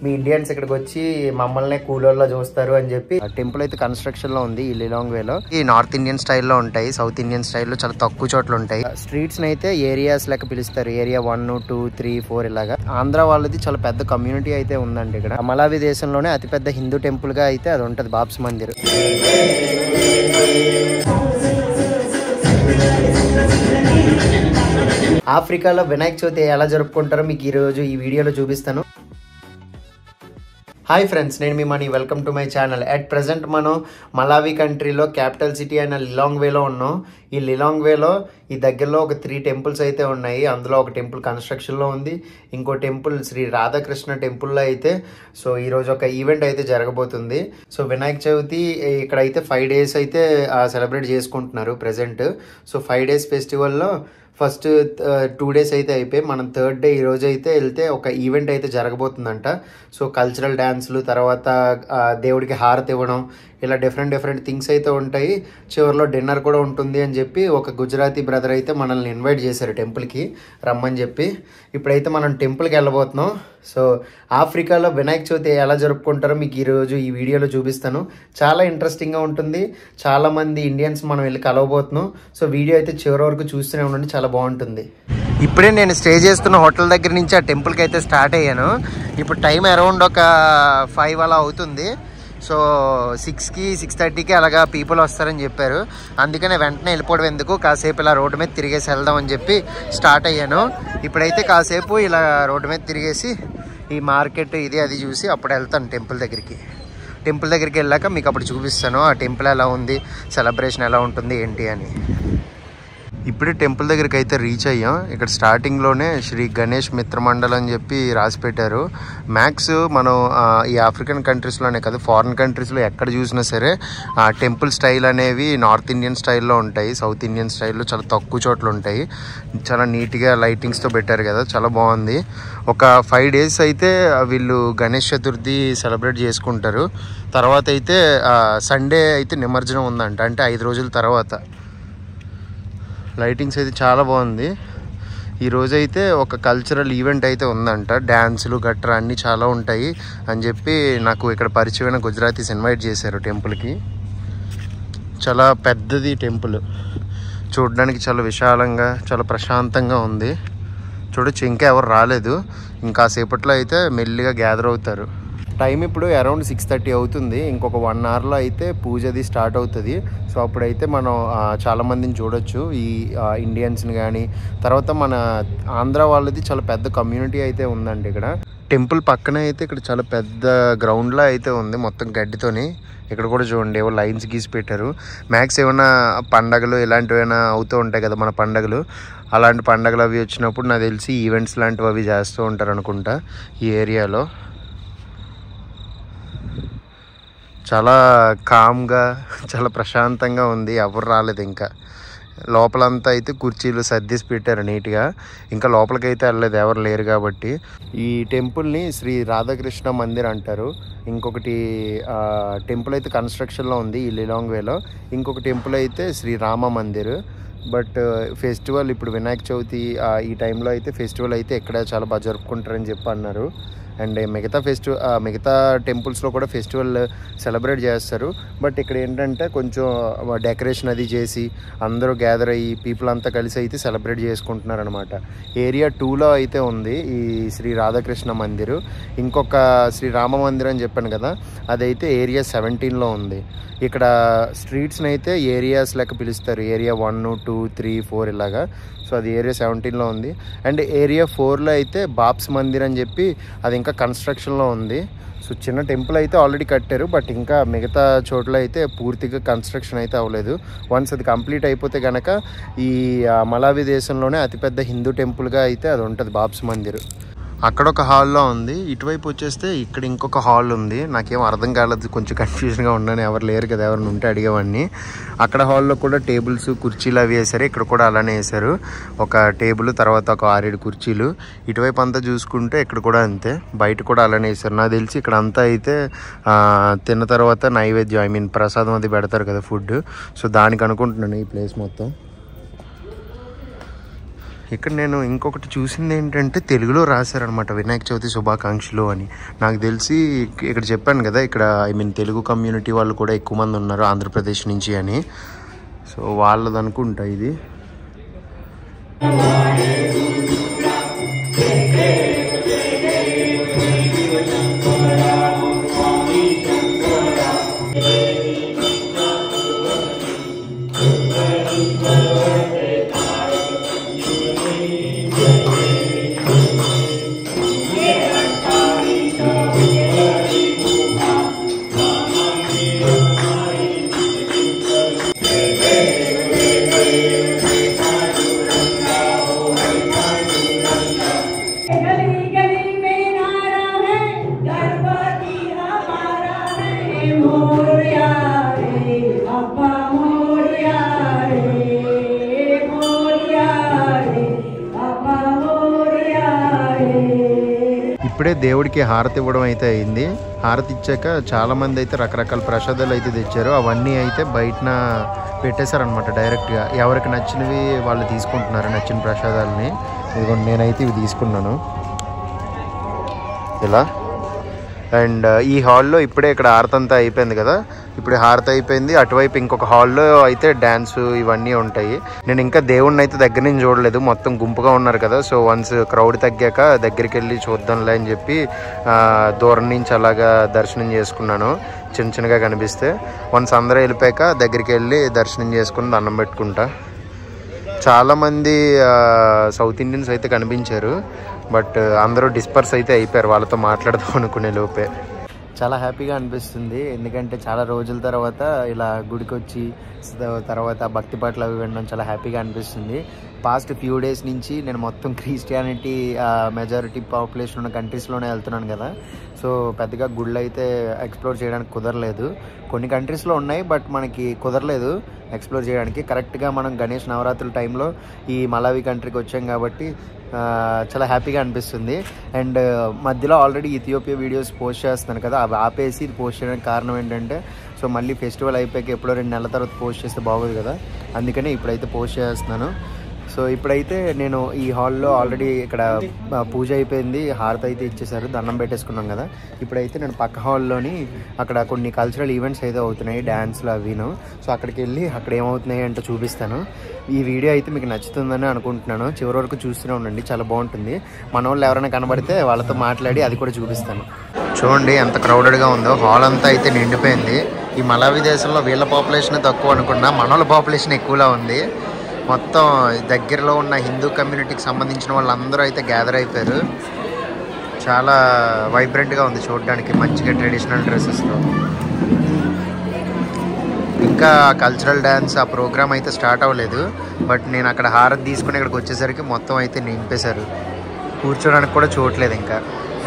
మీ Indians ఇక్కడికి వచ్చి మమ్మల్ని కూలోళ్ళ చూస్తారు అని చెప్పి టెంపుల్ అయితే కన్స్ట్రక్షన్ లో ఉంది ఈ లిలాంగ్ వేలో. ఈ నార్త్ ఇండియన్ స్టైల్లో ఉంటాయి, సౌత్ ఇండియన్ స్టైల్లో చాలా తక్కువ చోట్ల ఉంటాయి. స్ట్రీట్స్ అయితే ఏరియాస్ లెక్క పిలుస్తారు, ఏరియా 1, 2, 3, 4 ఇలాగా. ఆంధ్ర వాళ్ళది చాలా పెద్ద కమ్యూనిటీ అయితే ఉందండి ఇక్కడ. మలావి దేశంలోనే అతిపెద్ద హిందూ టెంపుల్ గా అయితే అది ఉంటది, బాబ్స్ మందిర్. ఆఫ్రికాలో వినాయక చవితి ఎలా జరుపుకుంటారో మీకు ఈరోజు ఈ వీడియోలో చూపిస్తాను. హాయ్ ఫ్రెండ్స్, నేను మీ Mani. Welcome to my channel. At present మనం మలావి కంట్రీలో క్యాపిటల్ సిటీ అయిన లిలాంగ్ వేలో ఉన్నాం. ఈ లిలాంగ్ వేలో ఈ దగ్గరలో ఒక 3 టెంపుల్స్ అయితే ఉన్నాయి. అందులో ఒక టెంపుల్ కన్స్ట్రక్షన్లో ఉంది, ఇంకో టెంపుల్ శ్రీ రాధాకృష్ణ టెంపుల్లో అయితే సో ఈరోజు ఒక ఈవెంట్ అయితే జరగబోతుంది. సో వినాయక చవితి ఇక్కడ అయితే 5 days అయితే సెలబ్రేట్ చేసుకుంటున్నారు ప్రెజెంట్. సో 5 days ఫెస్టివల్లో ఫస్ట్ 2 days అయితే అయిపోయి మనం 3rd day ఈరోజు అయితే వెళ్తే ఒక ఈవెంట్ అయితే జరగబోతుందంట. సో కల్చరల్ డ్యాన్స్లు, తర్వాత దేవుడికి హారతి ఇవ్వడం, ఇలా డిఫరెంట్ థింగ్స్ అయితే ఉంటాయి. చివరిలో డిన్నర్ కూడా ఉంటుంది అని చెప్పి ఒక గుజరాతీ బ్రదర్ అయితే మనల్ని ఇన్వైట్ చేశారు టెంపుల్కి రమ్మని చెప్పి. ఇప్పుడైతే మనం టెంపుల్కి వెళ్ళబోతున్నాం. సో ఆఫ్రికాలో వినాయక చవితి ఎలా జరుపుకుంటారో మీకు ఈరోజు ఈ వీడియోలో చూపిస్తాను. చాలా ఇంట్రెస్టింగ్గా ఉంటుంది. చాలామంది ఇండియన్స్ మనం వెళ్ళి కలవబోతున్నాం. సో వీడియో అయితే చివరి వరకు చూస్తూనే ఉండండి, చాలా బాగుంటుంది. ఇప్పుడే నేను స్టే చేస్తున్న హోటల్ దగ్గర నుంచి ఆ టెంపుల్కి అయితే స్టార్ట్ అయ్యాను. ఇప్పుడు టైం అరౌండ్ ఒక 5 అలా అవుతుంది. సో 6కి 6:30కి అలాగా పీపుల్ వస్తారని చెప్పారు. అందుకనే వెంటనే వెళ్ళిపోవడం ఎందుకు, కాసేపు ఇలా రోడ్డు మీద తిరిగేసి వెళ్దాం అని చెప్పి స్టార్ట్ అయ్యాను. ఇప్పుడైతే కాసేపు ఇలా రోడ్డు మీద తిరిగేసి ఈ మార్కెట్ ఇది అది చూసి అప్పుడు వెళ్తాను టెంపుల్ దగ్గరికి. టెంపుల్ దగ్గరికి వెళ్ళాక మీకు అప్పుడు చూపిస్తాను ఆ టెంపుల్ ఎలా ఉంది, సెలబ్రేషన్ ఎలా ఉంటుంది ఏంటి అని. ఇప్పుడే టెంపుల్ దగ్గరికి అయితే రీచ్ అయ్యాం. ఇక్కడ స్టార్టింగ్లోనే శ్రీ గణేష్ మిత్రమండల్ అని చెప్పి రాసి పెట్టారు. మ్యాక్స్ మనం ఈ ఆఫ్రికన్ కంట్రీస్లోనే కాదు, ఫారిన్ కంట్రీస్లో ఎక్కడ చూసినా సరే టెంపుల్ స్టైల్ అనేవి నార్త్ ఇండియన్ స్టైల్లో ఉంటాయి, సౌత్ ఇండియన్ స్టైల్లో చాలా తక్కువ చోట్ల ఉంటాయి. చాలా నీట్గా లైటింగ్స్తో పెట్టారు కదా, చాలా బాగుంది. ఒక 5 days అయితే వీళ్ళు గణేష్ చతుర్థి సెలబ్రేట్ చేసుకుంటారు. తర్వాత అయితే సండే అయితే నిమజ్జనం ఉందంట, అంటే 5 రోజుల తర్వాత. లైటింగ్స్ అయితే చాలా బాగుంది. ఈరోజు అయితే ఒక కల్చరల్ ఈవెంట్ అయితే ఉందంట, డ్యాన్సులు గట్రా అన్నీ చాలా ఉంటాయి అని చెప్పి నాకు ఇక్కడ పరిచయమైన గుజరాతీస్ ఇన్వైట్ చేశారు టెంపుల్కి. చాలా పెద్దది టెంపుల్, చూడడానికి చాలా విశాలంగా చాలా ప్రశాంతంగా ఉంది. చూడొచ్చు, ఇంకా ఎవరు రాలేదు, ఇంకా సేపట్లో అయితే మెల్లిగా గ్యాదర్ అవుతారు. టైం ఇప్పుడు అరౌండ్ 6:30 అవుతుంది. ఇంకొక 1 hourలో అయితే పూజ అది స్టార్ట్ అవుతుంది. సో అప్పుడైతే మనం చాలామందిని చూడొచ్చు, ఈ ఇండియన్స్ని కానీ. తర్వాత మన ఆంధ్ర వాళ్ళది చాలా పెద్ద కమ్యూనిటీ అయితే ఉందండి ఇక్కడ. టెంపుల్ పక్కనే అయితే ఇక్కడ చాలా పెద్ద గ్రౌండ్లో అయితే ఉంది, మొత్తం గడ్డితోని. ఇక్కడ కూడా చూడండి ఏవో లైన్స్ గీసి పెట్టారు. మ్యాక్స్ ఏమైనా పండగలు ఇలాంటివి ఏమైనా అవుతూ ఉంటాయి కదా మన పండగలు, అలాంటి పండగలు అవి వచ్చినప్పుడు నాకు తెలిసి ఈవెంట్స్ లాంటివి అవి చేస్తూ ఉంటారు అనుకుంటా ఈ ఏరియాలో. చాలా కామ్గా చాలా ప్రశాంతంగా ఉంది, ఎవరు రాలేదు ఇంకా. లోపలంతా అయితే కుర్చీలు సర్దేసి పెట్టారు నీట్గా, ఇంకా లోపలికి అయితే వెళ్ళలేదు, ఎవరు లేరు కాబట్టి. ఈ టెంపుల్ని శ్రీ రాధాకృష్ణ మందిర్ అంటారు. ఇంకొకటి టెంపుల్ అయితే కన్స్ట్రక్షన్లో ఉంది ఈ లిలాంగ్ వేలో. ఇంకొక టెంపుల్ అయితే శ్రీ రామ మందిర్. బట్ ఫెస్టివల్ ఇప్పుడు వినాయక చవితి ఈ టైంలో అయితే ఫెస్టివల్ అయితే ఇక్కడ చాలా బాగా జరుపుకుంటారని చెప్పి అన్నారు. అండ్ మిగతా టెంపుల్స్లో కూడా ఫెస్టివల్ సెలబ్రేట్ చేస్తారు. బట్ ఇక్కడ ఏంటంటే కొంచెం డెకరేషన్ అది చేసి అందరూ గ్యాదర్ అయ్యి పీపుల్ అంతా కలిసి అయితే సెలబ్రేట్ చేసుకుంటున్నారు అనమాట. ఏరియా 2లో అయితే ఉంది ఈ శ్రీ రాధాకృష్ణ మందిర్. ఇంకొక శ్రీ రామ మందిర్ అని చెప్పాను కదా, అదైతే ఏరియా 17లో ఉంది. ఇక్కడ స్ట్రీట్స్ని అయితే ఏరియాస్ లెక్క పిలుస్తారు, ఏరియా 1, 2, 3, 4 ఇలాగా. సో అది ఏరియా 17లో ఉంది. అండ్ ఏరియా 4లో అయితే బాబ్స్ మందిర్ అని చెప్పి అది ఇంకా కన్స్ట్రక్షన్లో ఉంది. సో చిన్న టెంపుల్ అయితే ఆల్రెడీ కట్టారు, బట్ ఇంకా మిగతా చోట్ల అయితే పూర్తిగా కన్స్ట్రక్షన్ అయితే అవ్వలేదు. వన్స్ అది కంప్లీట్ అయిపోతే కనుక ఈ మలావి దేశంలోనే అతిపెద్ద హిందూ టెంపుల్గా అయితే అది ఉంటుంది బాబ్స్ మందిర్. అక్కడ ఒక హాల్లో ఉంది, ఇటువైపు వచ్చేస్తే ఇక్కడ ఇంకొక హాల్ ఉంది. నాకేం అర్థం కాలేదు, కొంచెం కన్ఫ్యూజన్గా ఉన్నాను, ఎవరు లేరు కదా, ఎవరిని ఉంటే అడిగేవాడిని. అక్కడ హాల్లో కూడా టేబుల్స్ కుర్చీలు అవి వేశారు, ఇక్కడ కూడా అలానే వేశారు. ఒక టేబుల్ తర్వాత ఒక 6-7 కుర్చీలు. ఇటువైపు అంతా చూసుకుంటే ఇక్కడ కూడా అంతే, బయట కూడా అలానే వేశారు. నాకు తెలిసి ఇక్కడ అంతా అయితే తిన్న తర్వాత నైవేద్యం ప్రసాదం అది పెడతారు కదా ఫుడ్. సో దానికి అనుకుంటున్నాను ఈ ప్లేస్ మొత్తం. ఇక్కడ నేను ఇంకొకటి చూసింది ఏంటంటే తెలుగులో రాశారనమాట వినాయక చవితి శుభాకాంక్షలు అని. నాకు తెలిసి ఇక్కడ చెప్పాను కదా, ఇక్కడ తెలుగు కమ్యూనిటీ వాళ్ళు కూడా ఎక్కువ మంది ఉన్నారు ఆంధ్రప్రదేశ్ నుంచి అని. సో వాళ్ళది అనుకుంటా ఇది. ఇప్పుడే దేవుడికి హారతి ఇవ్వడం అయితే అయింది. హారతి ఇచ్చాక చాలామంది అయితే రకరకాల ప్రసాదాలు అయితే తెచ్చారు. అవన్నీ అయితే బయటన పెట్టేశారనమాట డైరెక్ట్గా. ఎవరికి నచ్చినవి వాళ్ళు తీసుకుంటున్నారు, నచ్చిన ప్రసాదాలని. ఇదిగోండి నేనైతే ఇవి తీసుకున్నాను ఇలా. అండ్ ఈ హాల్లో ఇప్పుడే ఇక్కడ హారతి అంతా అయిపోయింది కదా, ఇప్పుడు హారతి అయిపోయింది. అటువైపు ఇంకొక హాల్లో అయితే డ్యాన్స్ ఇవన్నీ ఉంటాయి. నేను ఇంకా దేవుణ్ణి అయితే దగ్గర నుంచి చూడలేదు, మొత్తం గుంపుగా ఉన్నారు కదా. సో వన్స్ క్రౌడ్ తగ్గాక దగ్గరికి వెళ్ళి చూద్దాంలే అని చెప్పి దూరం నుంచి అలాగా దర్శనం చేసుకున్నాను, చిన్న చిన్నగా కనిపిస్తే. వన్స్ అందరూ వెళ్ళిపోయాక దగ్గరికి వెళ్ళి దర్శనం చేసుకుని దండం పెట్టుకుంటా. చాలామంది సౌత్ ఇండియన్స్ అయితే కనిపించారు, బట్ అందరూ డిస్పర్స్ అయితే అయిపోయారు వాళ్ళతో మాట్లాడదాం అనుకునే లోపే. చాలా హ్యాపీగా అనిపిస్తుంది, ఎందుకంటే చాలా రోజుల తర్వాత ఇలా గుడికి వచ్చి తర్వాత భక్తి పాటలు అవి వినడం చాలా హ్యాపీగా అనిపిస్తుంది. పాస్ట్ ఫ్యూ డేస్ నుంచి నేను మొత్తం క్రిస్టియానిటీ మెజారిటీ పాపులేషన్ ఉన్న కంట్రీస్లోనే వెళ్తున్నాను కదా. సో పెద్దగా గుళ్ళు అయితే ఎక్స్ప్లోర్ చేయడానికి కుదరలేదు. కొన్ని కంట్రీస్లో ఉన్నాయి, బట్ మనకి కుదరలేదు ఎక్స్ప్లోర్ చేయడానికి. కరెక్ట్గా మనం గణేష్ నవరాత్రుల టైంలో ఈ మలావి కంట్రీకి వచ్చాం కాబట్టి చాలా హ్యాపీగా అనిపిస్తుంది. అండ్ మధ్యలో ఆల్రెడీ ఇథియోపియా వీడియోస్ పోస్ట్ చేస్తున్నాను కదా, అవి ఆపేసి ఇది పోస్ట్ చేయడానికి కారణం ఏంటంటే, సో మళ్ళీ ఫెస్టివల్ అయిపోయాక ఎప్పుడో 2 నెలల తర్వాత పోస్ట్ చేస్తే బాగోదు కదా, అందుకని ఇప్పుడైతే పోస్ట్ చేస్తున్నాను. సో ఇప్పుడైతే నేను ఈ హాల్లో ఆల్రెడీ ఇక్కడ పూజ అయిపోయింది, హారతి అయితే ఇచ్చేసారు, దండం పెట్టేసుకున్నాం కదా. ఇప్పుడైతే నేను పక్క హాల్లోని అక్కడ కొన్ని కల్చరల్ ఈవెంట్స్ అయితే అవుతున్నాయి, డ్యాన్స్లు అవిను. సో అక్కడికి వెళ్ళి అక్కడ ఏమవుతున్నాయి అంటే చూపిస్తాను. ఈ వీడియో అయితే మీకు నచ్చుతుందని అనుకుంటున్నాను, చివరి వరకు చూస్తూనే ఉండండి, చాలా బాగుంటుంది. మన వాళ్ళు ఎవరైనా కనబడితే వాళ్ళతో మాట్లాడి అది కూడా చూపిస్తాను. చూడండి ఎంత క్రౌడెడ్గా ఉందో, హాల్ అంతా అయితే నిండిపోయింది. ఈ మలావి దేశంలో వీళ్ళ పాపులేషన్ తక్కువ అనుకున్నా, మన వాళ్ళ పాపులేషన్ ఎక్కువలా ఉంది. మొత్తం దగ్గరలో ఉన్న హిందూ కమ్యూనిటీకి సంబంధించిన వాళ్ళందరూ అయితే గ్యాదర్ అయిపోయారు. చాలా వైబ్రెంట్గా ఉంది చూడడానికి, మంచిగా ట్రెడిషనల్ డ్రెస్సెస్లో. ఇంకా కల్చరల్ డ్యాన్స్ ఆ ప్రోగ్రామ్ అయితే స్టార్ట్ అవ్వలేదు, బట్ నేను అక్కడ హారతి తీసుకుని ఇక్కడికి వచ్చేసరికి మొత్తం అయితే నింపేశారు. కూర్చోడానికి కూడా చూడలేదు ఇంకా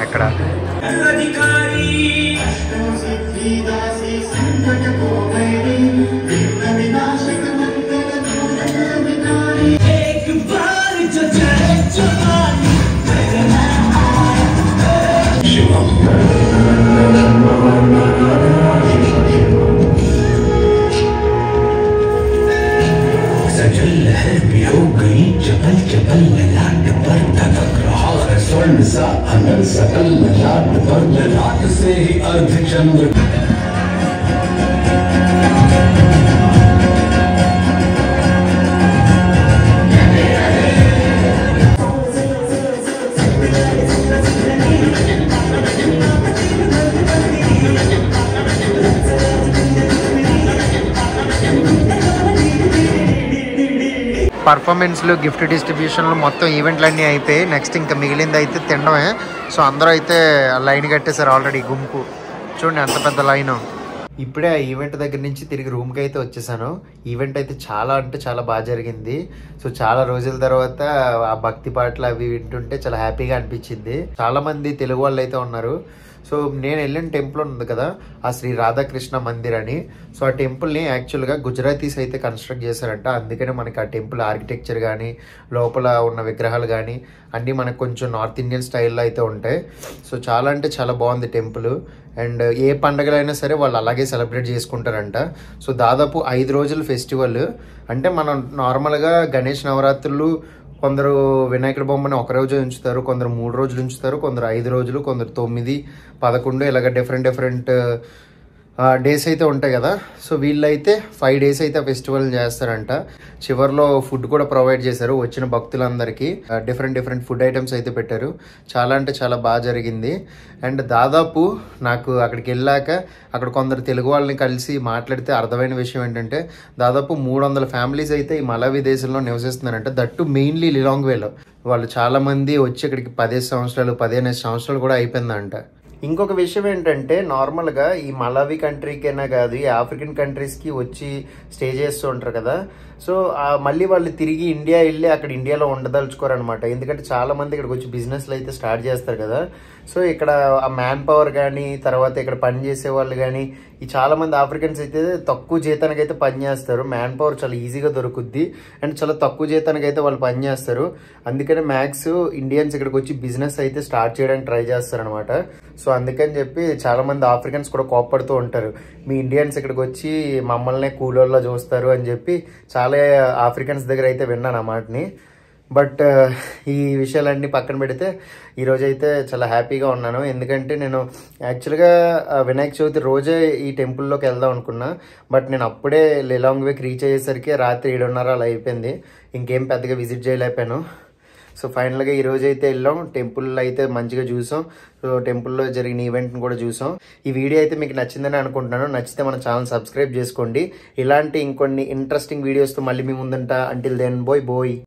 ఎక్కడ. పర్ఫార్మెన్స్లు, గిఫ్ట్ డిస్ట్రిబ్యూషన్లు, మొత్తం ఈవెంట్లు అన్నీ అయిపోయి నెక్స్ట్ ఇంకా మిగిలింది అయితే తినడమే. సో అందరూ అయితే లైన్ కట్టేశారు ఆల్రెడీ, గుంపు చూడండి ఎంత పెద్ద లైన్. ఇప్పుడే ఆ ఈవెంట్ దగ్గర నుంచి తిరిగి రూమ్కి అయితే వచ్చేసాను. ఈవెంట్ అయితే చాలా అంటే చాలా బాగా జరిగింది. సో చాలా రోజుల తర్వాత ఆ భక్తి పాటలు అవి వింటుంటే చాలా హ్యాపీగా అనిపించింది. చాలా మంది తెలుగు వాళ్ళు అయితే ఉన్నారు. సో నేను వెళ్ళిన టెంపుల్ ఉంది కదా, ఆ శ్రీ రాధాకృష్ణ మందిర్ అని. సో ఆ టెంపుల్ని యాక్చువల్గా గుజరాతీస్ అయితే కన్స్ట్రక్ట్ చేశారంట, అందుకనే మనకి ఆ టెంపుల్ ఆర్కిటెక్చర్ కానీ లోపల ఉన్న విగ్రహాలు కానీ అన్నీ మనకు కొంచెం నార్త్ ఇండియన్ స్టైల్లో అయితే ఉంటాయి. సో చాలా అంటే చాలా బాగుంది టెంపుల్. అండ్ ఏ పండుగలైనా సరే వాళ్ళు అలాగే సెలబ్రేట్ చేసుకుంటారంట. సో దాదాపు 5 రోజుల ఫెస్టివల్. అంటే మనం నార్మల్గా గణేష్ నవరాత్రులు కొందరు వినాయకుడి బొమ్మని ఒక రోజు ఉంచుతారు, కొందరు 3 రోజులు ఉంచుతారు, కొందరు 5 రోజులు, కొందరు 9, 11 ఇలాగ డిఫరెంట్ డేస్ అయితే ఉంటాయి కదా. సో వీళ్ళైతే 5 డేస్ అయితే ఫెస్టివల్ చేస్తారంట. చివరిలో ఫుడ్ కూడా ప్రొవైడ్ చేశారు వచ్చిన భక్తులందరికీ. డిఫరెంట్ ఫుడ్ ఐటమ్స్ అయితే పెట్టారు. చాలా అంటే చాలా బాగా జరిగింది. అండ్ దాదాపు నాకు అక్కడికి వెళ్ళాక అక్కడ కొందరు తెలుగు వాళ్ళని కలిసి మాట్లాడితే అర్థమైన విషయం ఏంటంటే దాదాపు 300 ఫ్యామిలీస్ అయితే ఈ మలావి దేశంలో నివసిస్తున్నారంట. దట్టు మెయిన్లీ లిలాంగ్ వేలో. వాళ్ళు చాలామంది వచ్చి ఇక్కడికి 15 సంవత్సరాలు 15 సంవత్సరాలు కూడా అయిపోయిందంట. ఇంకొక విషయం ఏంటంటే నార్మల్గా ఈ మలావి కంట్రీకైనా కాదు, ఈ ఆఫ్రికన్ కంట్రీస్కి వచ్చి స్టే చేస్తూ ఉంటారు కదా. సో మళ్ళీ వాళ్ళు తిరిగి ఇండియా వెళ్ళి అక్కడ ఇండియాలో ఉండదలుచుకోరు అనమాట. ఎందుకంటే చాలా మంది ఇక్కడికి వచ్చి బిజినెస్లు అయితే స్టార్ట్ చేస్తారు కదా. సో ఇక్కడ ఆ మ్యాన్ పవర్ కానీ తర్వాత ఇక్కడ పని చేసే వాళ్ళు కానీ ఈ చాలా మంది ఆఫ్రికన్స్ అయితే తక్కువ జీతానికి అయితే పనిచేస్తారు. మ్యాన్ పవర్ చాలా ఈజీగా దొరుకుద్ది అండ్ చాలా తక్కువ జీతానికి అయితే వాళ్ళు పనిచేస్తారు. అందుకనే మ్యాక్స్ ఇండియన్స్ ఇక్కడికి వచ్చి బిజినెస్ అయితే స్టార్ట్ చేయడానికి ట్రై చేస్తారు అనమాట. సో అందుకని చెప్పి చాలా మంది ఆఫ్రికన్స్ కూడా కోప్పడుతూ ఉంటారు, మీ ఇండియన్స్ ఇక్కడికి వచ్చి మమ్మల్ని కూలోళ్ళ చూస్తారు అని చెప్పి చాలా ఆఫ్రికన్స్ దగ్గర అయితే విన్నాను ఆ మాటని. బట్ ఈ విషయాలన్నీ పక్కన పెడితే ఈరోజైతే చాలా హ్యాపీగా ఉన్నాను. ఎందుకంటే నేను యాక్చువల్గా వినాయక చవితి రోజే ఈ టెంపుల్లోకి వెళ్దాం అనుకున్నా. బట్ నేను అప్పుడే లిలాంగ్ వేకి రీచ్ అయ్యేసరికి రాత్రి 7:30 అలా అయిపోయింది. ఇంకేం పెద్దగా విజిట్ చేయలేకపోయాను. సో ఫైనల్గా ఈరోజు అయితే వెళ్ళాం, టెంపుల్ అయితే మంచిగా చూసాం. సో టెంపుల్లో జరిగిన ఈవెంట్ని కూడా చూసాం. ఈ వీడియో అయితే మీకు నచ్చిందని అనుకుంటున్నాను. నచ్చితే మన ఛానల్ సబ్స్క్రైబ్ చేసుకోండి. ఇలాంటి ఇంకొన్ని ఇంట్రెస్టింగ్ వీడియోస్తో మళ్ళీ మీ ముందుంటా. అంటిల్ దెన్ బోయ్.